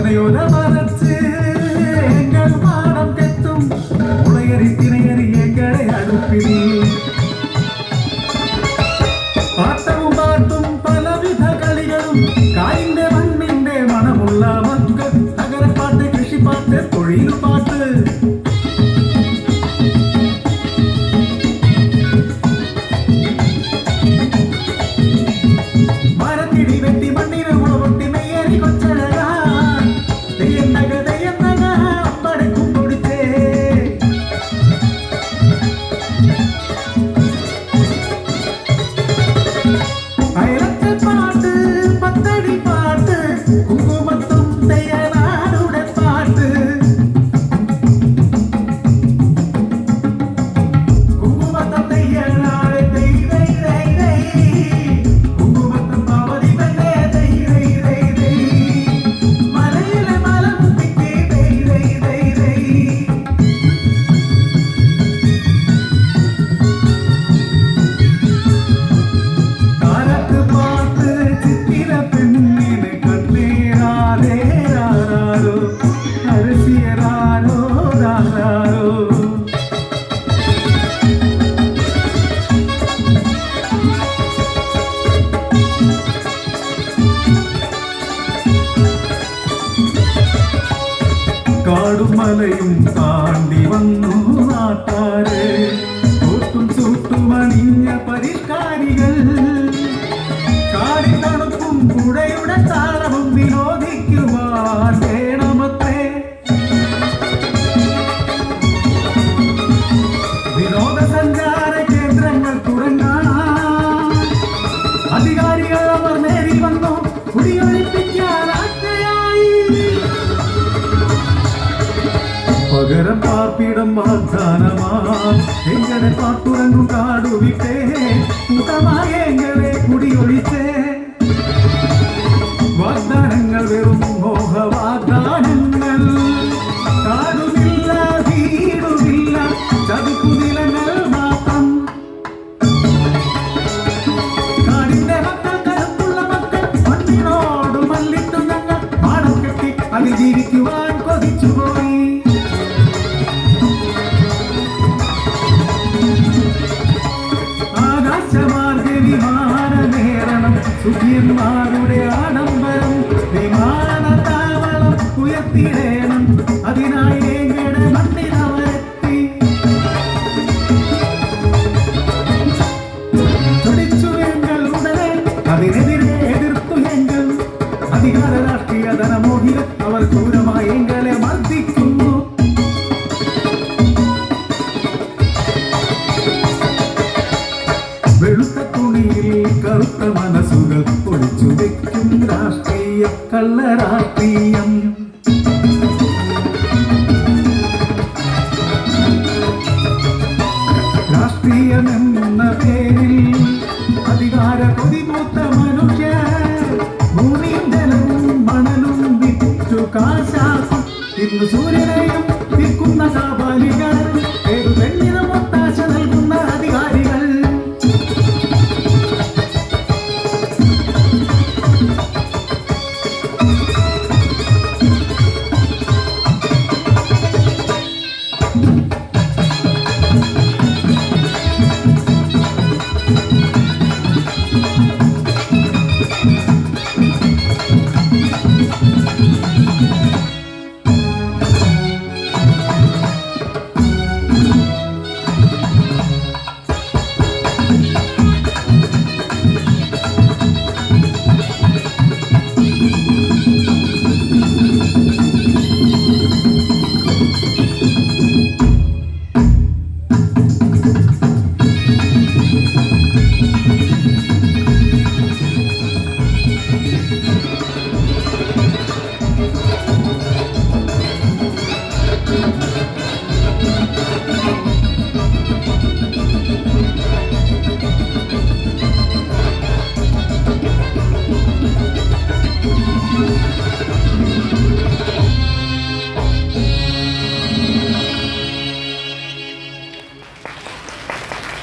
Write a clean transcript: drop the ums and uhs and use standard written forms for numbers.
மலையோர மறைச்சு எங்கள் மானம் கெத்தும் உடையறி திணையறி எங்களை அனுப்பினி பாட்டமும் பாட்டும் பலவித களிகளும் காய்ந்த மண்ணிന്റെ மனமுள்ள மக்கள் நகர பாட்டு கிருஷி பாட்டு தொழில் பாட்டு കാടും മലയും താണ്ടി വന്നു നാട്ടാരെ കൂട്ടും ചൂട്ടും അണിഞ്ഞ പരിഷ്കാരികൾ കാടിൽ തണുപ്പും കുടയുടെ താളവും വിനോദിക്കുവാൻ വേണമത്രേ വിനോദസഞ്ചാര കേന്ദ്രങ്ങൾ തുടങ്ങാൻ അധികാരികൾ അവർ നേരിൽ വന്നു കുടിയൊഴിപ്പിക്കാൻ പകരം പാർപ്പിടം വാഗ്ദാനമാ എങ്ങനെ പാട്ടുറങ്ങും കാടുവിട്ടേ കൂട്ടമായ എങ്ങനെ കുടിയൊഴിച്ചേ വാഗ്ദാനങ്ങൾ വെറും മോഹ വാഗ്ദാനങ്ങൾ കാടുമില്ല വീടുമില്ല ചതുക്കുനിലങ്ങൾ മാത്രം കാടിന്റെ മക്കൾ കരുത്തുള്ള മക്കൾ മണ്ണിനോട് മല്ലിട്ടു ഞങ്ങൾ പാടം കെട്ടി അതിജീവിക്കുവാൻ കൊതിച്ചുപോയി സുഖിയന്മാരുടെ ആഡംബരം വിമാനത്താവളം ഉയർത്തിയിടേണം അതിനായി എങ്ങനെ മണ്ണിനവരെത്തി തുടിച്ചു എങ്കിൽ ഉടനെ അതിനെതിരെ എതിർത്തു എങ്കിൽ അധികാര രാഷ്ട്രീയ ധനമോഹികൾ അവർ ക്രൂരമായി എങ്ങളെ മർദ്ദിക്കുന്നു വെളുത്ത തുണിയിൽ കറുത്ത മനസ്സുകൾ ഒളിച്ചു വെക്കും രാഷ്ട്രീയ കള്ളരാഷ്ട്രീയം രാഷ്ട്രീയമെന്ന പേരിൽ അധികാര കൊതിമൂത്ത മനുഷ്യർ ഭൂമിയും ജലവും മണലും വിറ്റു കാശാക്കും ഇന്ന് സൂര്യനെ